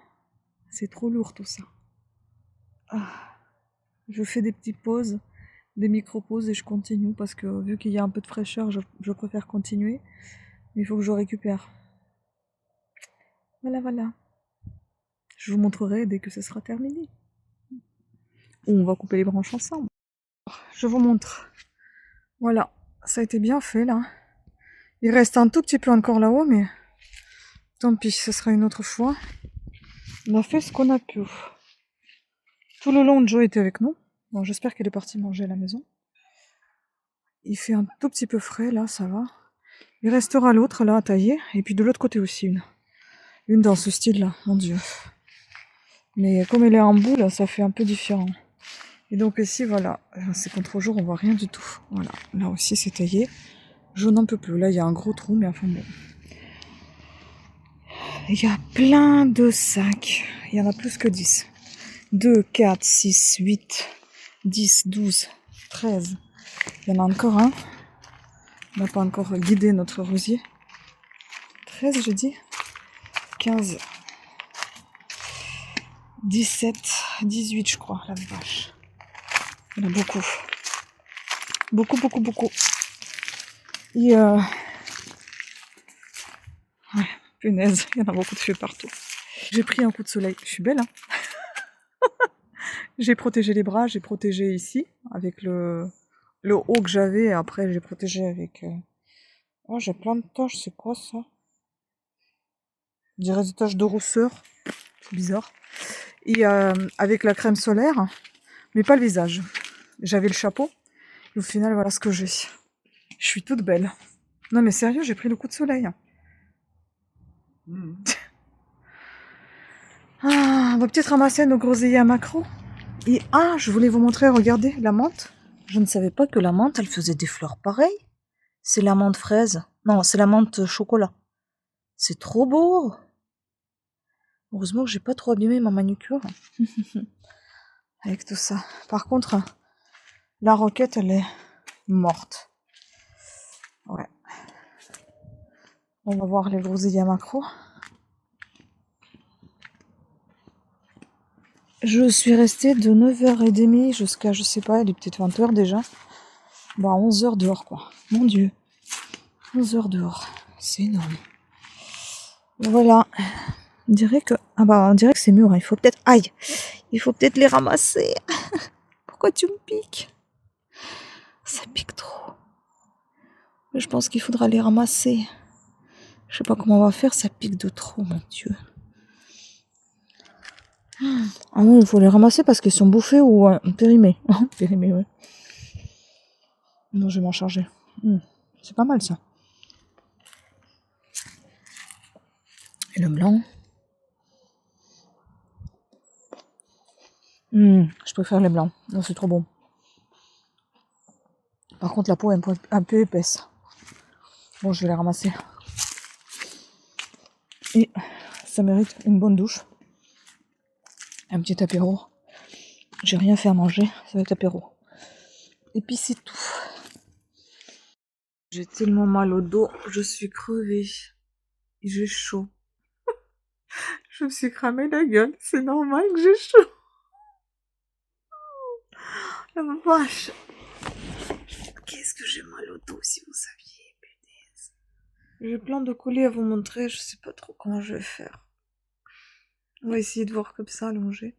C'est trop lourd tout ça. Ah. Je fais des petites pauses, des micro-pauses et je continue parce que vu qu'il y a un peu de fraîcheur, je préfère continuer. Mais il faut que je récupère. Voilà, voilà. Je vous montrerai dès que ce sera terminé. Ou on va couper les branches ensemble. Je vous montre. Voilà, ça a été bien fait là. Il reste un tout petit peu encore là-haut, mais tant pis, ce sera une autre fois. On a fait ce qu'on a pu. Tout le long, Joe était avec nous. Bon, j'espère qu'elle est partie manger à la maison. Il fait un tout petit peu frais, là, ça va. Il restera l'autre, là, à tailler. Et puis de l'autre côté aussi, une. Une dans ce style-là, mon Dieu. Mais comme elle est en boule, ça fait un peu différent. Et donc ici, voilà, c'est contre-jour, on voit rien du tout. Voilà, là aussi c'est taillé. Je n'en peux plus. Là, il y a un gros trou, mais enfin bon. Il y a plein de sacs. Il y en a plus que 10. 2, 4, 6, 8, 10, 12, 13. Il y en a encore un. On n'a pas encore guidé notre rosier. 13, je dis. 15. 17, 18, je crois, la vache. Il y en a beaucoup. Beaucoup, beaucoup, beaucoup. Et ouais, punaise, il y en a beaucoup de feux partout. J'ai pris un coup de soleil. Je suis belle, hein. J'ai protégé les bras, j'ai protégé ici, avec le haut que j'avais, et après j'ai protégé avec... Oh, j'ai plein de taches, c'est quoi ça? Je dirais des taches de rousseur. C'est bizarre. Et avec la crème solaire, mais pas le visage. J'avais le chapeau, et au final, voilà ce que j'ai. Je suis toute belle. Non mais sérieux, j'ai pris le coup de soleil. Ah, on va peut-être ramasser nos groseilliers à macro. Et je voulais vous montrer, regardez, la menthe. Je ne savais pas que la menthe, elle faisait des fleurs pareilles. C'est la menthe fraise. Non, c'est la menthe chocolat. C'est trop beau. Heureusement que j'ai pas trop abîmé ma manucure. Avec tout ça. Par contre, la roquette, elle est morte. Ouais. On va voir les groseilliers à macro. Je suis restée de 9h30 jusqu'à, je sais pas, il est peut-être 20h déjà. Bah 11h dehors quoi. Mon Dieu. 11h dehors. C'est énorme. Voilà. On dirait que... on dirait que c'est mûr. Il faut peut-être... Aïe. Il faut peut-être les ramasser. Pourquoi tu me piques? Ça pique trop. Je pense qu'il faudra les ramasser. Je sais pas comment on va faire. Ça pique de trop, mon Dieu. Ah oui, il faut les ramasser parce qu'ils sont bouffés ou périmés. Périmés, ouais. Non, je vais m'en charger. C'est pas mal, ça. Et le blanc. Je préfère les blancs. Non, c'est trop bon. Par contre, la peau est un peu épaisse. Bon, je vais les ramasser. Et ça mérite une bonne douche. Un petit apéro. J'ai rien fait à manger, ça va être apéro. Et puis c'est tout. J'ai tellement mal au dos, je suis crevée. Et j'ai chaud. Je me suis cramé la gueule, c'est normal que j'ai chaud. La vache. Qu'est-ce que j'ai mal au dos si vous saviez, punaise. J'ai plein de colis à vous montrer, je sais pas trop comment je vais faire. On va essayer de voir comme ça, allongé.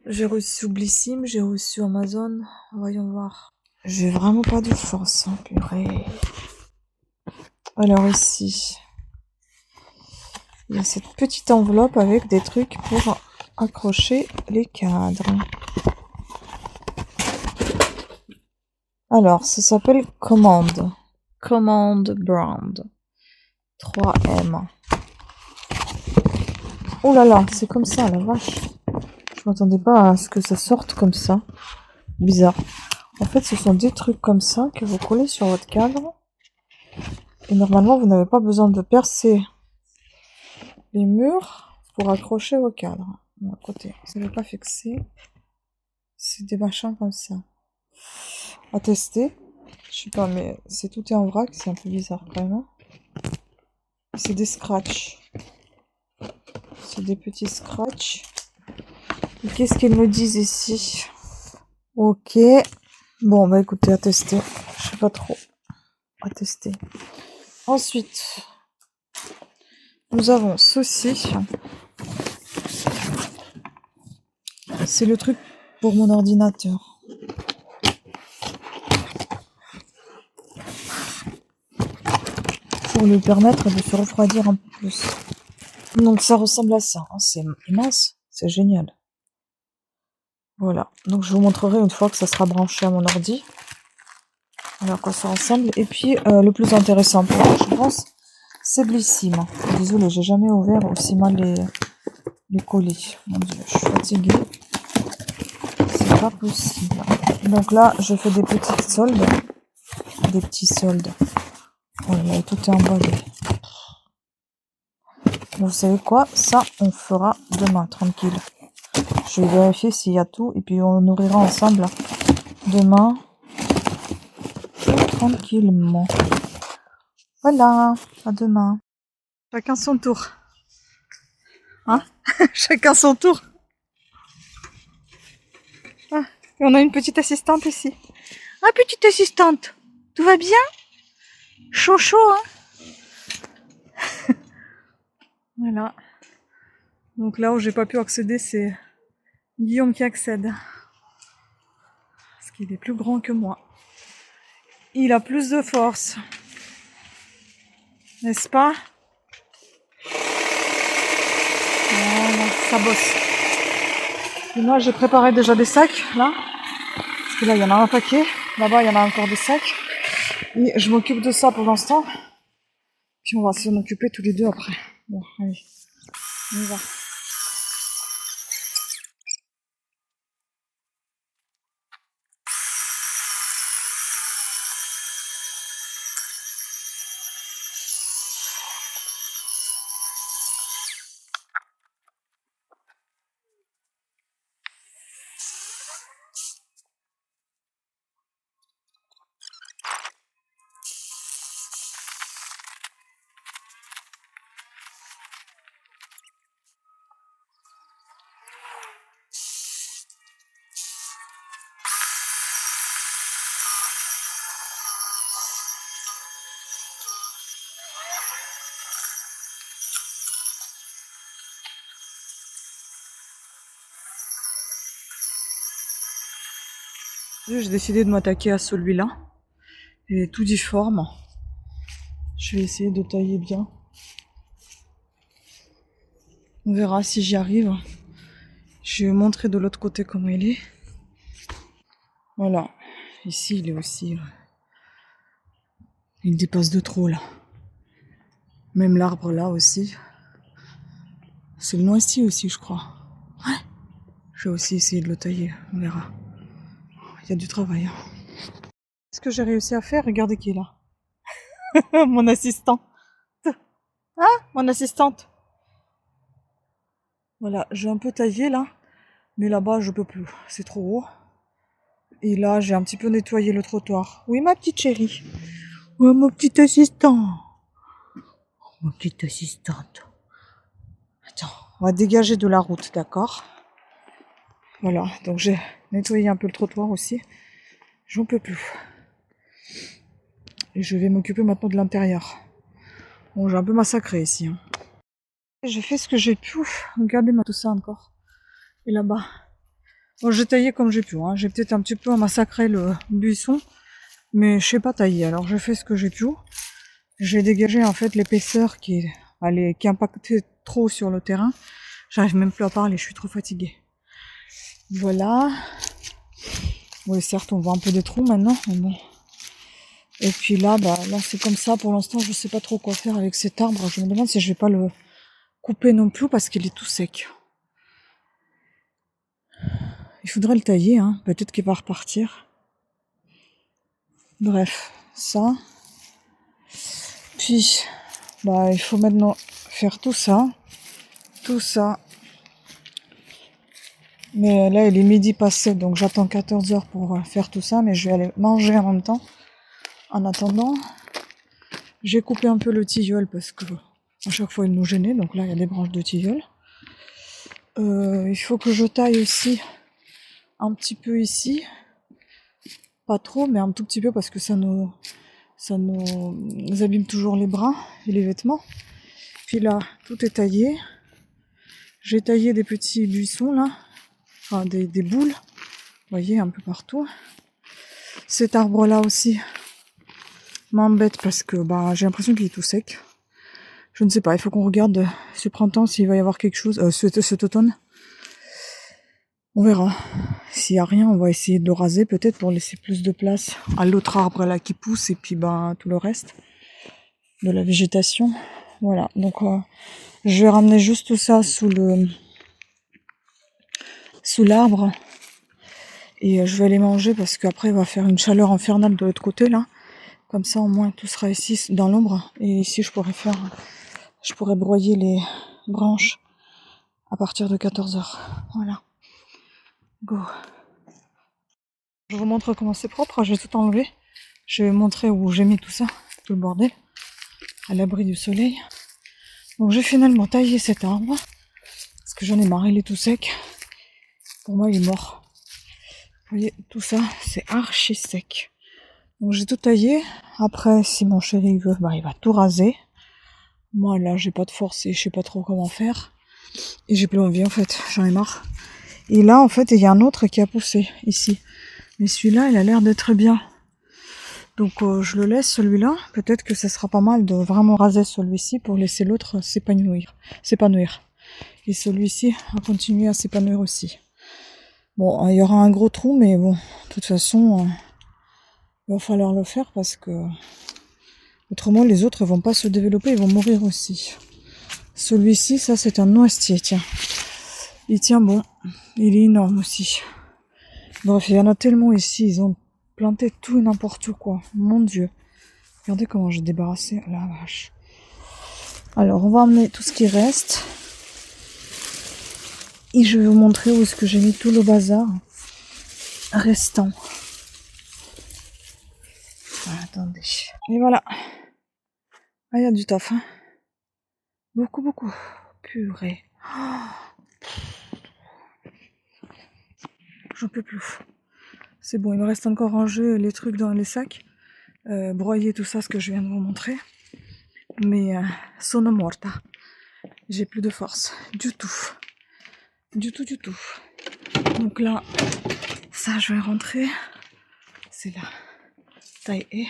J'ai reçu Blissim, j'ai reçu Amazon. Voyons voir. J'ai vraiment pas de force, hein, purée. Alors ici, il y a cette petite enveloppe avec des trucs pour accrocher les cadres. Alors, ça s'appelle Command. Command Brand. 3M. Oh là là, c'est comme ça, la vache. Je m'attendais pas à ce que ça sorte comme ça. Bizarre. En fait, ce sont des trucs comme ça que vous collez sur votre cadre. Et normalement, vous n'avez pas besoin de percer les murs pour accrocher vos cadres. Bon, à côté, ça n'est pas fixé. C'est des machins comme ça. À tester. Je sais pas, mais c'est tout est en vrac, c'est un peu bizarre quand même. C'est des scratchs. C'est des petits scratchs. Et qu'est-ce qu'ils me disent ici? Ok. Bon, bah écoutez, à tester. Je sais pas trop. À tester. Ensuite, nous avons ceci. C'est le truc pour mon ordinateur. Pour lui permettre de se refroidir un peu plus. Donc ça ressemble à ça. C'est immense. C'est génial. Voilà. Donc je vous montrerai une fois que ça sera branché à mon ordi. On va quoi ça ensemble. Et puis le plus intéressant pour moi, je pense, c'est Blissim. Désolée, j'ai jamais ouvert aussi mal les colis. Mon Dieu, je suis fatiguée. C'est pas possible. Donc là, je fais des petites soldes. Des petits soldes. Oh là, tout est emballé. Vous savez quoi? Ça, on fera demain, tranquille. Je vais vérifier s'il y a tout. Et puis on ouvrira ensemble demain. Tranquillement. Voilà, à demain. Chacun son tour. Hein? Chacun son tour. Ah, et on a une petite assistante ici. Ah, petite assistante, tout va bien? Chaud, chaud, hein? Voilà. Donc là où j'ai pas pu accéder, c'est Guillaume qui accède. Parce qu'il est plus grand que moi. Il a plus de force. N'est-ce pas? Voilà, ça bosse. Et moi, j'ai préparé déjà des sacs, là. Parce que là, il y en a un paquet. Là-bas, il y en a encore des sacs. Et je m'occupe de ça pour l'instant. Puis on va s'en occuper tous les deux après. Bon, allez. On y va. J'ai décidé de m'attaquer à celui-là. Il est tout difforme. Je vais essayer de tailler bien. On verra si j'y arrive. Je vais vous montrer de l'autre côté comment il est. Voilà. Ici, il est aussi... il dépasse de trop, là. Même l'arbre, là, aussi. C'est le noisetier aussi, je crois. Ouais. Je vais aussi essayer de le tailler. On verra. Il y a du travail. Ce que j'ai réussi à faire, regardez qui est là. Mon assistant. Hein? Mon assistante. Voilà, j'ai un peu taillé, là. Mais là-bas, je peux plus. C'est trop haut. Et là, j'ai un petit peu nettoyé le trottoir. Oui, ma petite chérie. Oui, mon petit assistant. Ma petite assistante. Attends, on va dégager de la route, d'accord? Voilà, donc j'ai nettoyé un peu le trottoir aussi. J'en peux plus. Et je vais m'occuper maintenant de l'intérieur. Bon, j'ai un peu massacré ici. Hein. J'ai fait ce que j'ai pu. Regardez-moi tout ça encore. Et là-bas. Bon, j'ai taillé comme j'ai pu. Hein. J'ai peut-être un petit peu massacré le buisson. Mais je sais pas tailler. Alors j'ai fait ce que j'ai pu. J'ai dégagé en fait l'épaisseur qui impactait trop sur le terrain. J'arrive même plus à parler, je suis trop fatiguée. Voilà. Oui, certes, on voit un peu des trous maintenant, mais bon. Et puis là, là c'est comme ça. Pour l'instant, je sais pas trop quoi faire avec cet arbre. Je me demande si je vais pas le couper non plus parce qu'il est tout sec. Il faudrait le tailler, hein. Peut-être qu'il va repartir. Bref, ça. Puis, il faut maintenant faire tout ça. Tout ça. Mais là, il est midi passé, donc j'attends 14 h pour faire tout ça. Mais je vais aller manger en même temps. En attendant, j'ai coupé un peu le tilleul parce que à chaque fois il nous gênait. Donc là, il y a des branches de tilleul. Il faut que je taille aussi un petit peu ici. Pas trop, mais un tout petit peu parce que ça nous abîme toujours les bras et les vêtements. Puis là, tout est taillé. J'ai taillé des petits buissons là. Enfin, des boules. Vous voyez, un peu partout. Cet arbre-là aussi m'embête parce que j'ai l'impression qu'il est tout sec. Je ne sais pas, il faut qu'on regarde ce printemps s'il va y avoir quelque chose, cet automne. On verra. s'il n'y a rien, on va essayer de le raser peut-être pour laisser plus de place à l'autre arbre là qui pousse et puis ben tout le reste de la végétation. Voilà, donc je vais ramener juste tout ça sous l'arbre et je vais aller manger parce qu'après il va faire une chaleur infernale de l'autre côté là. Comme ça au moins tout sera ici dans l'ombre et ici je pourrais broyer les branches à partir de 14h. Voilà. Go. Je vous montre comment c'est propre, je vais tout enlever. Je vais montrer où j'ai mis tout ça, tout le bordel, à l'abri du soleil. Donc j'ai finalement taillé cet arbre, parce que j'en ai marre, il est tout sec. Pour moi il est mort. Vous voyez, tout ça c'est archi sec. Donc j'ai tout taillé. Après si mon chéri veut, bah, il va tout raser. Moi là j'ai pas de force et je sais pas trop comment faire. Et j'ai plus envie en fait, j'en ai marre. Et là en fait il y a un autre qui a poussé ici. Mais celui-là, il a l'air d'être bien. Donc je le laisse celui-là. Peut-être que ça sera pas mal de vraiment raser celui-ci pour laisser l'autre s'épanouir. Et celui-ci va continuer à s'épanouir aussi. Bon, il y aura un gros trou, mais bon, de toute façon, il va falloir le faire parce que autrement les autres vont pas se développer, ils vont mourir aussi. Celui-ci, ça c'est un noisetier, tiens. Il tient bon. Il est énorme aussi. Bref, il y en a tellement ici, ils ont planté tout et n'importe quoi. Mon Dieu. Regardez comment j'ai débarrassé. La vache. Alors, on va emmener tout ce qui reste. Et je vais vous montrer où est-ce que j'ai mis tout le bazar restant. Voilà, attendez. Et voilà. Ah, il y a du taf, hein. Beaucoup, beaucoup. Purée. J'en peux plus. C'est bon, il me reste encore ranger les trucs dans les sacs. Broyer tout ça, ce que je viens de vous montrer. Mais sono morta. J'ai plus de force. Du tout. Du tout, du tout. Donc là, ça je vais rentrer. C'est là. Taillé.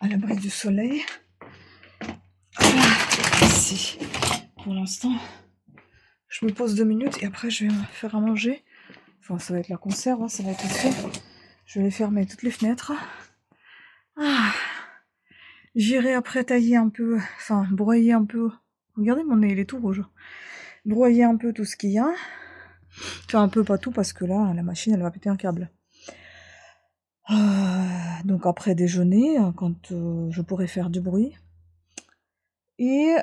À l'abri du soleil. Voilà. Ici. Pour l'instant, je me pose 2 minutes et après je vais me faire à manger. Enfin, ça va être la conserve, hein, ça va être fait. Je vais fermer toutes les fenêtres. Ah. J'irai après tailler un peu, enfin broyer un peu. Regardez mon nez, il est tout rouge. Broyer un peu tout ce qu'il y a. Enfin un peu, pas tout, parce que là, la machine, elle va péter un câble. Donc après déjeuner, quand je pourrai faire du bruit. Et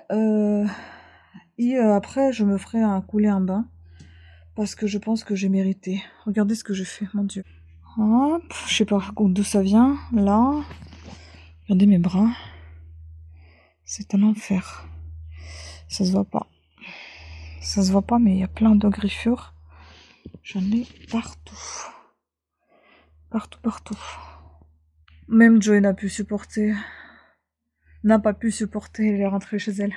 après, je me ferai couler un bain. Parce que je pense que j'ai mérité. Regardez ce que je fais, mon Dieu. Hop, je sais pas d'où ça vient, là. Regardez mes bras. C'est un enfer. Ça se voit pas. Ça se voit pas, mais il y a plein de griffures. J'en ai partout. Partout, partout. Même Joey n'a pas pu supporter. Elle est rentrée chez elle.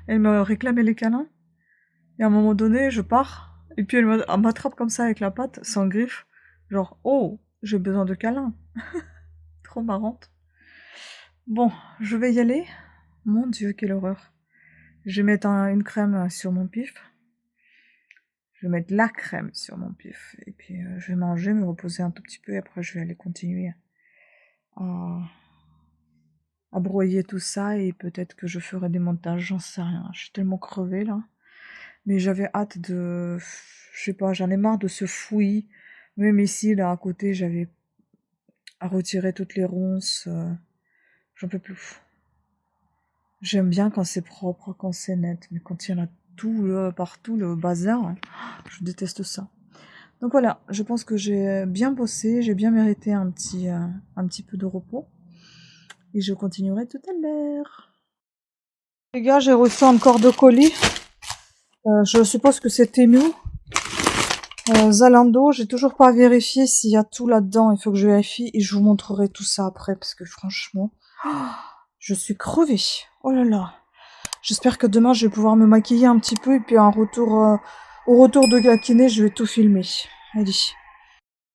Elle me réclamait les câlins. Et à un moment donné, je pars. Et puis elle m'attrape comme ça avec la patte, sans griffe. Genre, oh, j'ai besoin de câlins. Trop marrante. Bon, je vais y aller. Mon Dieu, quelle horreur. Je vais mettre une crème sur mon pif. Je vais mettre la crème sur mon pif. Et puis je vais manger, me reposer un tout petit peu. Et après, je vais aller continuer à broyer tout ça. Et peut-être que je ferai des montages, j'en sais rien. Je suis tellement crevée là. Mais j'avais hâte de... Je sais pas, j'en ai marre de ce fouillis. Même ici, là, à côté, j'avais à retirer toutes les ronces. J'en peux plus. J'aime bien quand c'est propre, quand c'est net. Mais quand il y en a tout partout, le bazar, hein, je déteste ça. Donc voilà, je pense que j'ai bien bossé. J'ai bien mérité un petit peu de repos. Et je continuerai tout à l'heure. Les gars, j'ai reçu encore 2 colis. Je suppose que c'est Temu. Zalando, j'ai toujours pas vérifié s'il y a tout là-dedans. Il faut que je vérifie et je vous montrerai tout ça après parce que franchement, je suis crevée. Oh là là. J'espère que demain je vais pouvoir me maquiller un petit peu et puis au retour de la kiné, je vais tout filmer. Allez.